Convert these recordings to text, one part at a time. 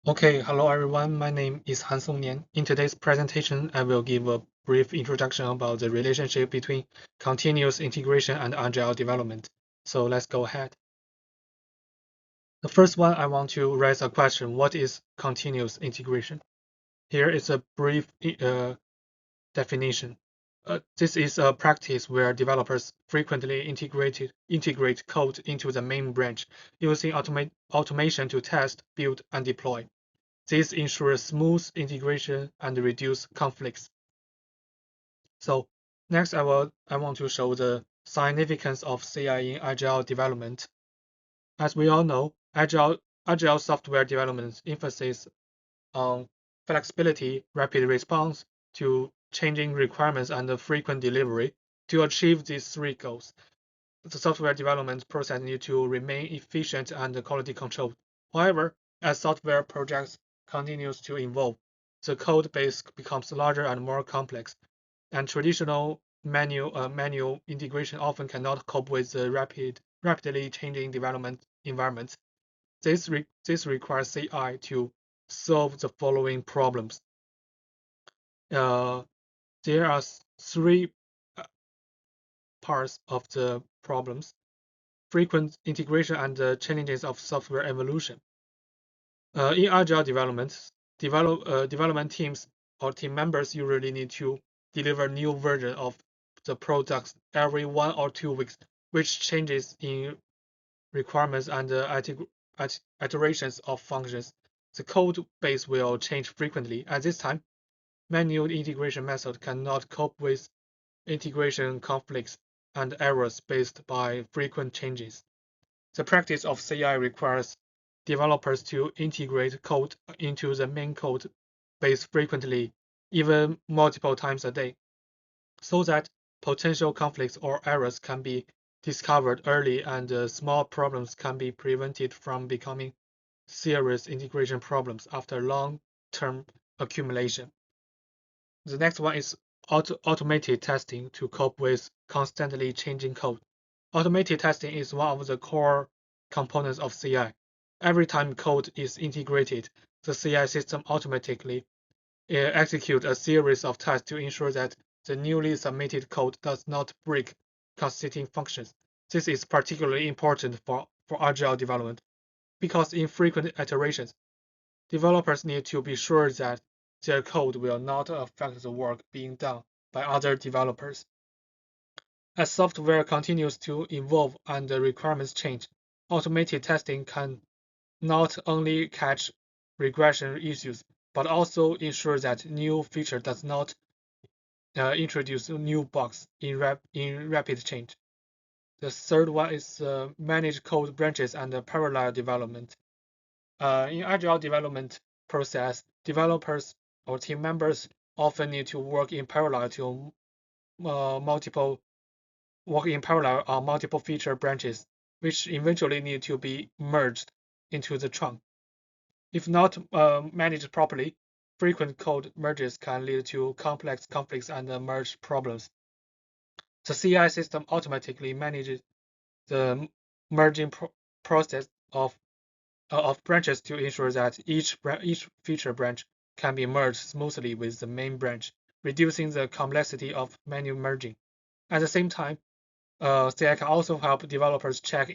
Okay, hello everyone. My name is Han Songnian. In today's presentation, I will give a brief introduction about the relationship between continuous integration and agile development. So let's go ahead. The first one, I want to raise a question. What is continuous integration? Here is a brief definition. This is a practice where developers frequently integrate code into the main branch using automation to test, build, and deploy. This ensures smooth integration and reduce conflicts. So next, I want to show the significance of CI in agile development. As we all know, agile software development emphasizes on flexibility, rapid response to changing requirements, and frequent delivery. To achieve these three goals, the software development process needs to remain efficient and quality controlled. However, as software projects continues to evolve, the code base becomes larger and more complex, and traditional manual integration often cannot cope with the rapidly changing development environments. This requires CI to solve the following problems. There are three parts of the problems: frequent integration and the challenges of software evolution. In agile development teams or team members usually need to deliver new version of the products every 1 or 2 weeks, which changes in requirements and iterations of functions. The code base will change frequently. At this time, manual integration method cannot cope with integration conflicts and errors based by frequent changes. The practice of CI requires developers to integrate code into the main code base frequently, even multiple times a day, so that potential conflicts or errors can be discovered early and small problems can be prevented from becoming serious integration problems after long-term accumulation. The next one is automated testing to cope with constantly changing code. Automated testing is one of the core components of CI. Every time code is integrated, the CI system automatically executes a series of tests to ensure that the newly submitted code does not break existing functions. This is particularly important for agile development because in frequent iterations, developers need to be sure that their code will not affect the work being done by other developers. As software continues to evolve and the requirements change, automated testing can not only catch regression issues, but also ensure that new feature does not introduce new bugs in rapid change. The third one is manage code branches and parallel development. In agile development process, developers or team members often need to work in parallel on multiple feature branches, which eventually need to be merged into the trunk. If not managed properly, frequent code merges can lead to complex conflicts and merge problems. The CI system automatically manages the merging process of branches to ensure that each feature branch can be merged smoothly with the main branch, reducing the complexity of manual merging. At the same time, CI can also help developers check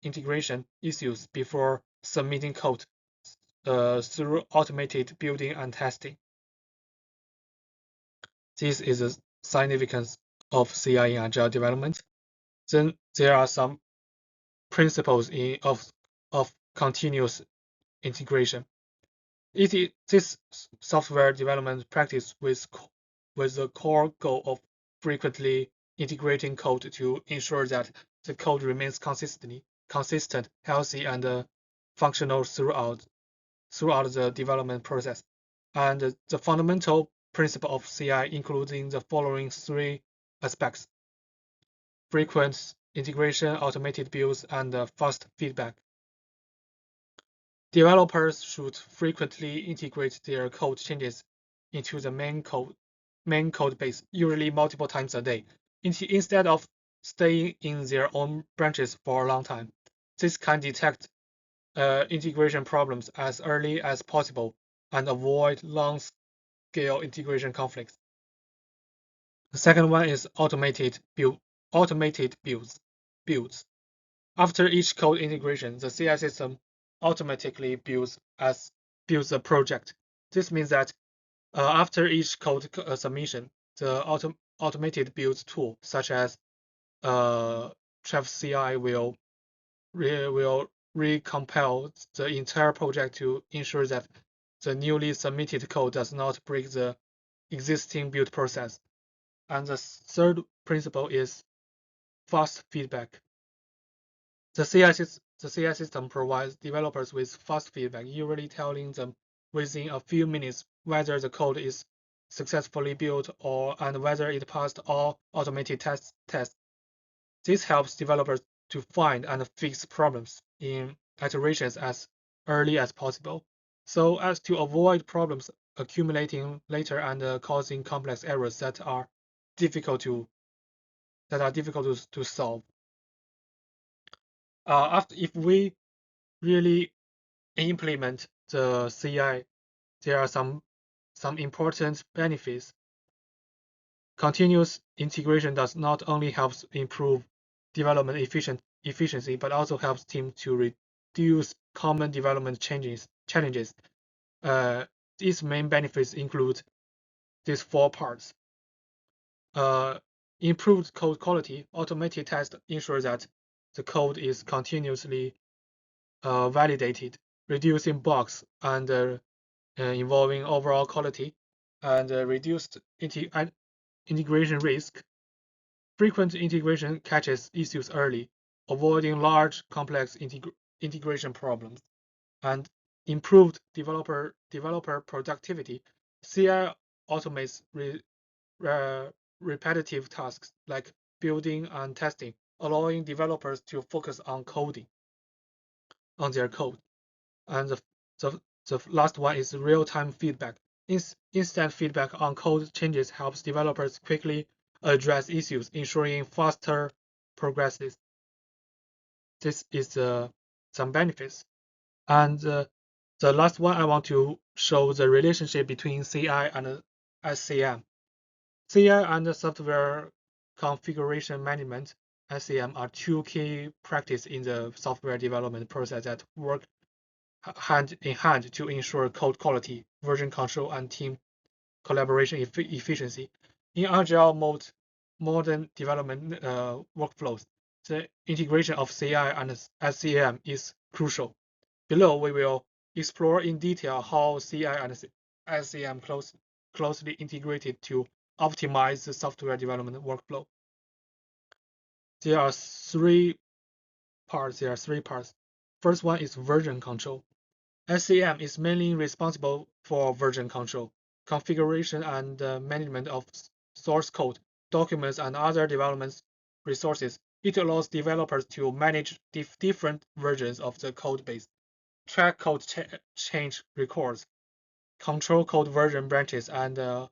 integration issues before submitting code through automated building and testing. This is the significance of CI in agile development. Then there are some principles of continuous integration. This software development practice with the core goal of frequently integrating code to ensure that the code remains consistent, healthy, and functional throughout the development process. And the fundamental principle of CI including the following three aspects: frequent integration, automated builds, and fast feedback. Developers should frequently integrate their code changes into the main code base, usually multiple times a day, instead of staying in their own branches for a long time. This can detect integration problems as early as possible and avoid long-scale integration conflicts. The second one is automated builds. After each code integration, the CI system automatically builds a project. This means that after each code submission, the automated builds tool, such as Travis CI, will recompile the entire project to ensure that the newly submitted code does not break the existing build process. And the third principle is fast feedback. The CI system provides developers with fast feedback, usually telling them within a few minutes whether the code is successfully built and whether it passed all automated tests. This helps developers to find and fix problems in iterations as early as possible, so as to avoid problems accumulating later and causing complex errors that are difficult to solve. If we really implement the CI, there are some important benefits. Continuous integration does not only helps improve development efficiency, but also helps teams to reduce common development challenges. These main benefits include these four parts. Improved code quality. Automated tests ensure that the code is continuously validated, reducing bugs and involving overall quality, and reduced integration risk. Frequent integration catches issues early, avoiding large, complex integration problems, and improved developer productivity. CI automates repetitive tasks like building and testing, allowing developers to focus on their code. And the last one is real-time feedback. Instant feedback on code changes helps developers quickly address issues, ensuring faster progresses. This is some benefits. And the last one, I want to show the relationship between CI and SCM. CI and software configuration management, SCM, are two key practices in the software development process that work hand in hand to ensure code quality, version control, and team collaboration efficiency. In agile modern development workflows, the integration of CI and SCM is crucial. Below, we will explore in detail how CI and SCM closely integrated to optimize the software development workflow. There are three parts. First one is version control. SCM is mainly responsible for version control, configuration, and management of source code, documents, and other development resources. It allows developers to manage different versions of the code base, track code change records, control code version branches, and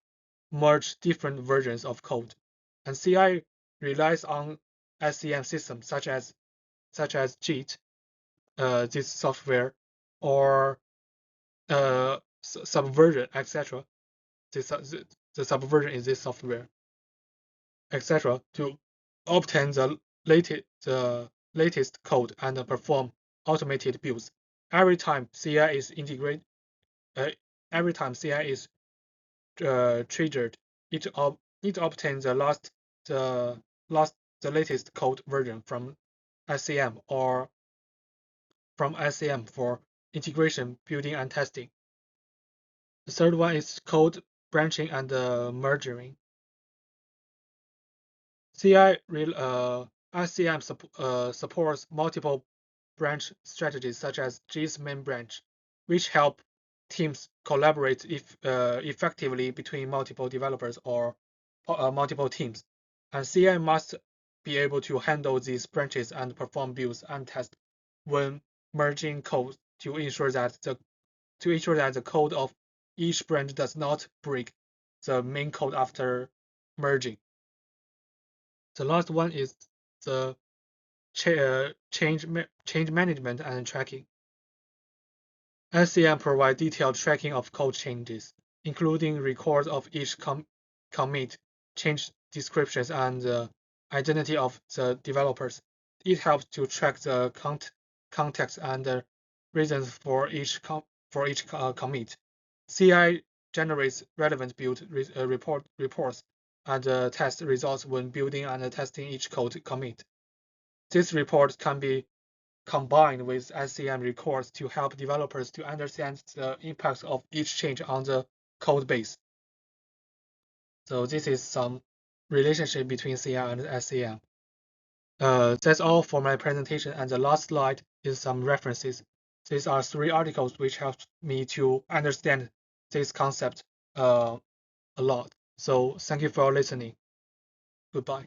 merge different versions of code. And CI relies on SCM systems such as JIT, this software, or Subversion, etc. The Subversion is this software, etc. to obtain the latest code and perform automated builds. Every time CI is integrated, every time CI is triggered, it obtains the latest code version from SCM or from SCM for integration, building, and testing. The third one is code branching and merging. SCM supports multiple branch strategies such as JIT's main branch, which help teams collaborate effectively between multiple developers or multiple teams. And CI must be able to handle these branches and perform builds and tests when merging code to ensure that the code of each branch does not break the main code after merging. The last one is the change management and tracking. SCM provides detailed tracking of code changes, including records of each commit, change descriptions, and the identity of the developers. It helps to track the context and the reasons for each commit. CI generates relevant build reports and test results when building and testing each code commit. These reports can be combined with SCM records to help developers to understand the impacts of each change on the code base. So this is some relationship between CI and SCM. That's all for my presentation, and the last slide is some references. These are 3 articles which helped me to understand this concept a lot. So thank you for listening. Goodbye.